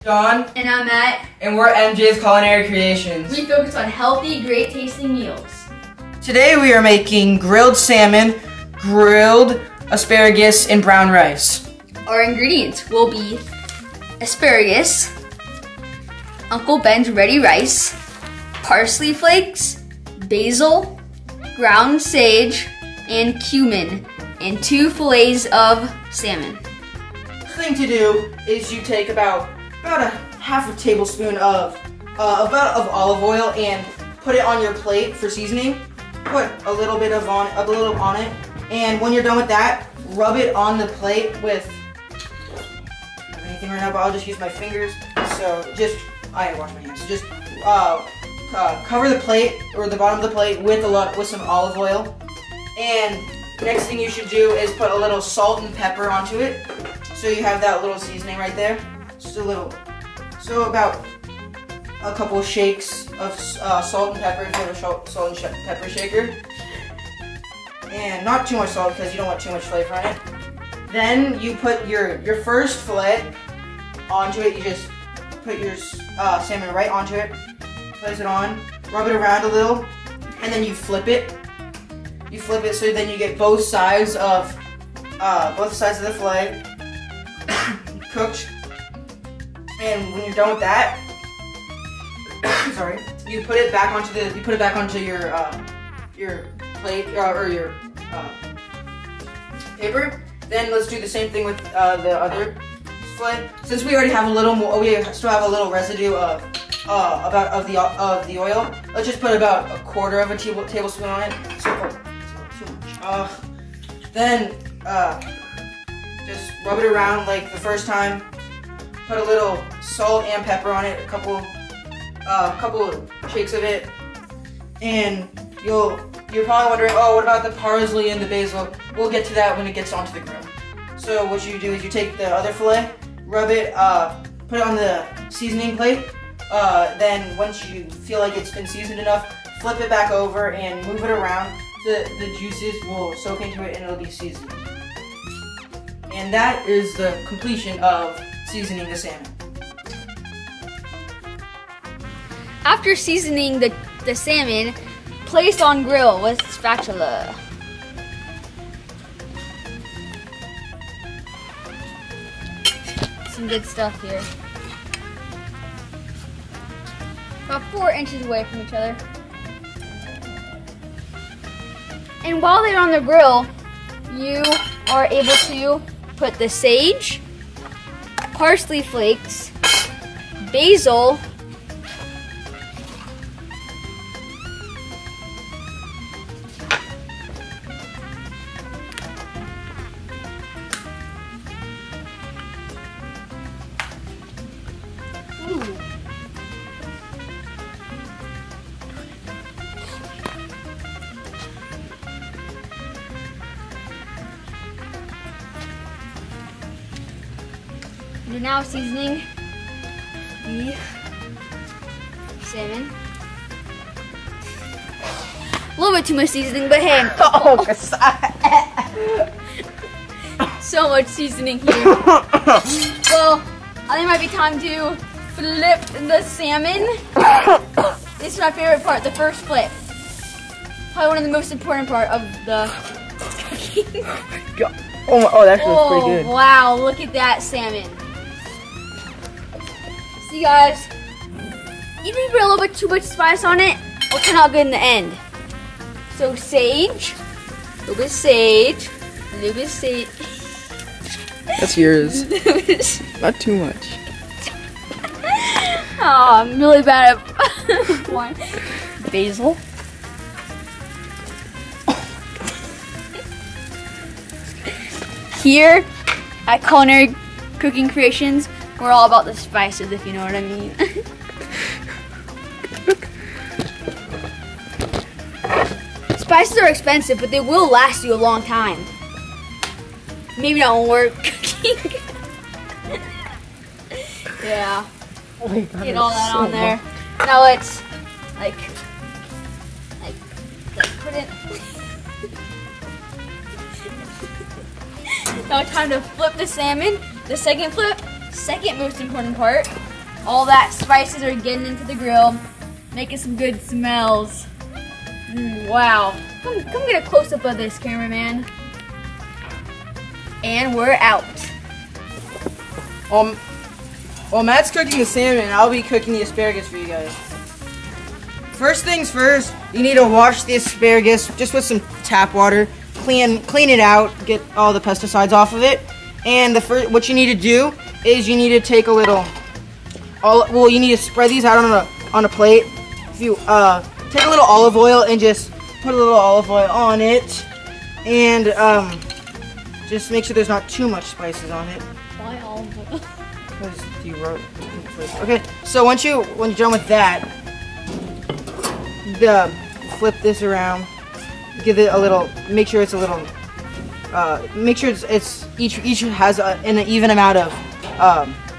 John. And I'm Matt. And we're MJ's Culinary Creations. We focus on healthy, great tasting meals. Today we are making grilled salmon, grilled asparagus, and brown rice. Our ingredients will be asparagus, Uncle Ben's ready rice, parsley flakes, basil, ground sage, and cumin, and 2 fillets of salmon. The thing to do is you take about a half a tablespoon of olive oil and put it on your plate for seasoning. Put a little bit on it, and when you're done with that, rub it on the plate with anything right now, but I'll just use my fingers. So I wash my hands. So just cover the plate or the bottom of the plate with some olive oil. And next thing you should do is put a little salt and pepper onto it. So you have that little seasoning right there. Just a little. So about a couple of shakes of salt and pepper into a salt and pepper shaker. And not too much salt because you don't want too much flavor on it. Then you put your first fillet onto it. You just put your salmon right onto it. Place it on. Rub it around a little. And then you flip it. You flip it so then you get both sides of the fillet cooked. And when you're done with that, sorry, you put it back onto your plate or your paper. Then let's do the same thing with the other fillet. Since we already have a little more, we still have a little residue of the oil. Let's just put about 1/4 of a tablespoon on it. So too much. Then just rub it around like the first time. Put a little salt and pepper on it, a couple of shakes of it, and you're probably wondering, oh, what about the parsley and the basil? We'll get to that when it gets onto the grill. So what you do is you take the other fillet, rub it, put it on the seasoning plate. Then once you feel like it's been seasoned enough, flip it back over and move it around. The juices will soak into it and it'll be seasoned. And that is the completion of seasoning the salmon. After seasoning the salmon, place on grill with spatula. Some good stuff here. About 4 inches away from each other. And while they're on the grill, you are able to put the sage, parsley flakes, basil, You're now seasoning the salmon. A little bit too much seasoning, but hey. So much seasoning here. Well, I think it might be time to flip the salmon. This is my favorite part, the first flip. Probably one of the most important part of the cooking. Oh, that feels pretty good. Wow, look at that salmon. See guys, even if you put a little bit too much spice on it, it'll turn out good in the end. So sage, a little bit of sage, a little bit of sage. That's yours. Not too much. Oh, I'm really bad at wine. Basil. Here at Culinary Cooking Creations, we're all about the spices, if you know what I mean. Spices are expensive, but they will last you a long time. Maybe not when we're cooking. Yeah. Oh my God, get all that on there. Now let's like put it. Now time to flip the salmon. The second flip, second most important part, All that spices are getting into the grill, making some good smells. Wow. Come get a close-up of this, cameraman. And we're out. While Matt's cooking the salmon, I'll be cooking the asparagus for you guys. First things first, you need to wash the asparagus just with some tap water. Clean it out, get all the pesticides off of it. And what you need to do is you need to take a little, you need to spread these out on a plate. If you take a little olive oil and just put a little olive oil on it, and just make sure there's not too much spices on it. Why olive oil? Because you wrote it first. Okay, so when you're done with that, flip this around. Give it a little. Make sure it's a little. Make sure it's each has an even amount of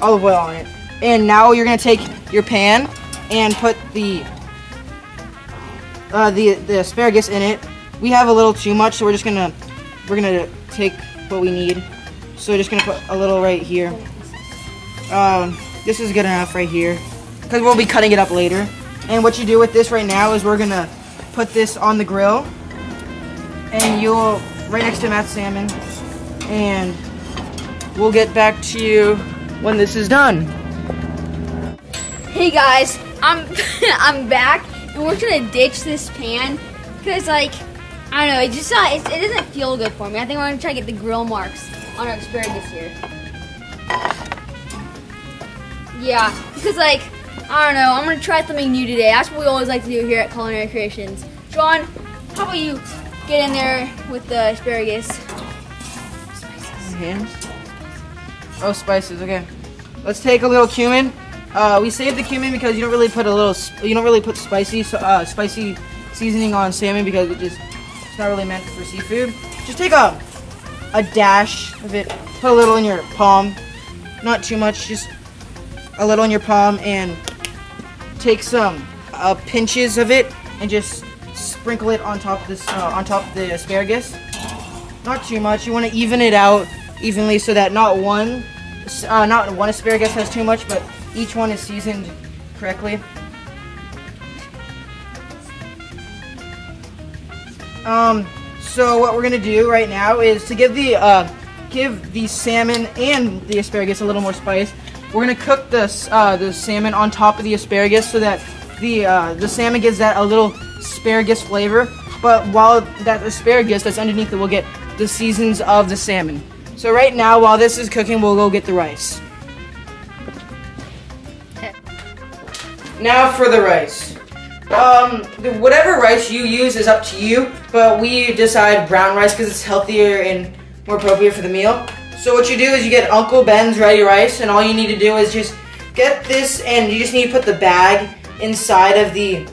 olive oil on it. And now you're gonna take your pan and put the asparagus in it. We have a little too much, so we're gonna take what we need. So we're just gonna put a little right here. This is good enough right here, because we'll be cutting it up later. And what you do with this right now is we're gonna put this on the grill, and you'll right next to Matt's salmon, and we'll get back to you when this is done. Hey guys, I'm back, and we're gonna ditch this pan because, like, I don't know, it doesn't feel good for me. I think we're gonna try to get the grill marks on our asparagus here. Yeah, because, like, I don't know, I'm gonna try something new today. That's what we always like to do here at Culinary Creations. John, how about you get in there with the asparagus? Hands. Oh, spices. Okay. Let's take a little cumin. We saved the cumin because you don't really put spicy seasoning on salmon because it's not really meant for seafood. Just take a dash of it. Put a little in your palm. Not too much. Just a little in your palm, and take some pinches of it and just sprinkle it on top of this on top of the asparagus. Not too much. You want to even it out evenly so that not one asparagus has too much, but each one is seasoned correctly. So what we're gonna do right now is to give the salmon and the asparagus a little more spice. We're gonna cook the salmon on top of the asparagus so that the salmon gets that a little asparagus flavor. But while that asparagus that's underneath it will get the seasons of the salmon. So right now, while this is cooking, we'll go get the rice. Now for the rice. Whatever rice you use is up to you, but we decide brown rice because it's healthier and more appropriate for the meal. So what you do is you get Uncle Ben's ready rice, and all you need to do is just get this, and you just need to put the bag inside of the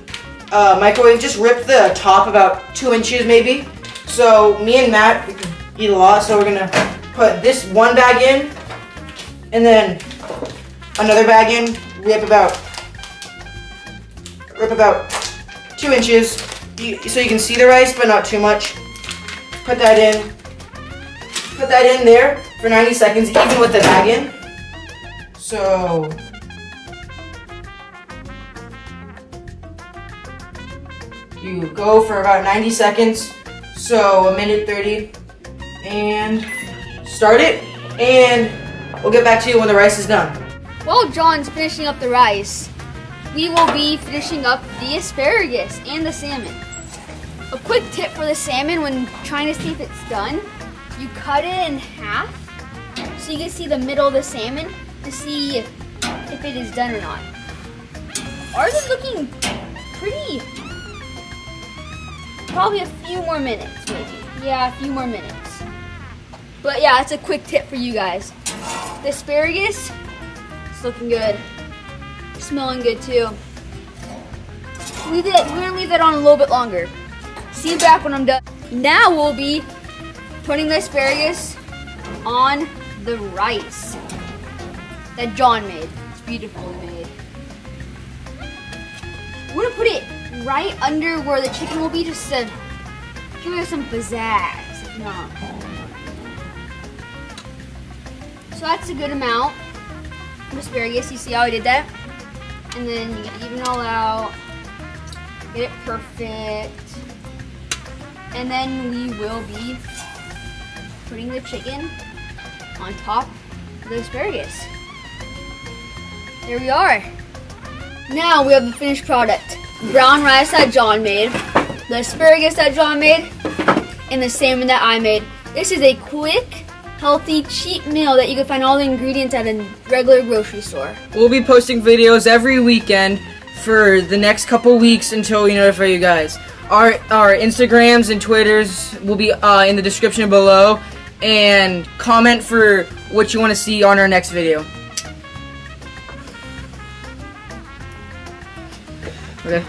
microwave. Just rip the top about 2 inches maybe. So me and Matt eat a lot, so we're gonna put this one bag in, and then another bag in. Rip about 2 inches, so you can see the rice, but not too much. Put that in. Put that in there for 90 seconds, even with the bag in. So you go for about 90 seconds, so a minute 30, and start it, and we'll get back to you when the rice is done. While John's finishing up the rice, we will be finishing up the asparagus and the salmon. A quick tip for the salmon when trying to see if it's done, you cut it in half so you can see the middle of the salmon to see if it is done or not. Ours is looking pretty, probably a few more minutes maybe. Yeah, a few more minutes. But yeah, that's a quick tip for you guys. The asparagus is looking good. Smelling good too. We're gonna leave that on a little bit longer. See you back when I'm done. Now we'll be putting the asparagus on the rice that John made. It's beautifully made. We're gonna put it right under where the chicken will be, just to give it some pizzazz, if not. So that's a good amount of asparagus. You see how I did that? And then you even it all out. Get it perfect. And then we will be putting the chicken on top of the asparagus. There we are. Now we have the finished product. Brown rice that John made, the asparagus that John made, and the salmon that I made. This is a quick, healthy, cheap meal that you can find all the ingredients at a regular grocery store. We'll be posting videos every weekend for the next couple weeks until we notify you guys. Our Instagrams and Twitters will be in the description below, and comment for what you want to see on our next video. Okay.